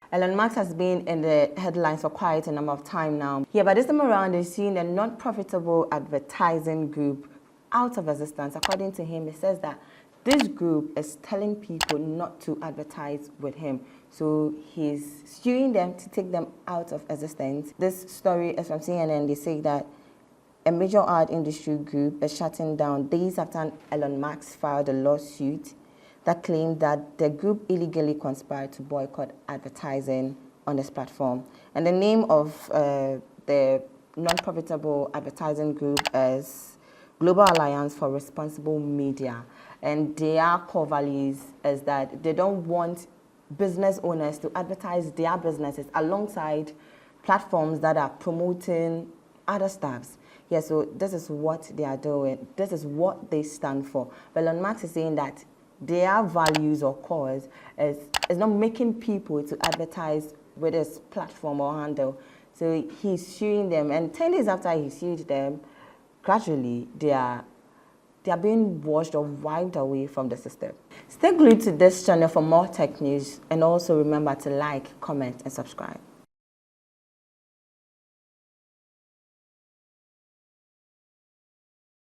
Elon Musk has been in the headlines for quite a number of time now. Yeah, but this time around, he's seeing a non-profitable advertising group out of existence. According to him, he says that this group is telling people not to advertise with him. So he's suing them to take them out of existence. This story is from CNN. They say that a major ad industry group is shutting down days after Elon Musk filed a lawsuit that claimed that the group illegally conspired to boycott advertising on this platform. And the name of the non-profitable advertising group is Global Alliance for Responsible Media. And their core values is that they don't want business owners to advertise their businesses alongside platforms that are promoting other stuffs. Yeah, so this is what they are doing. This is what they stand for. But Elon Musk is saying that their values or cause is not making people to advertise with his platform or handle. So he's suing them, and 10 days after he sued them, gradually they are being washed or wiped away from the system. Stay glued to this channel for more tech news, and also remember to like, comment, and subscribe.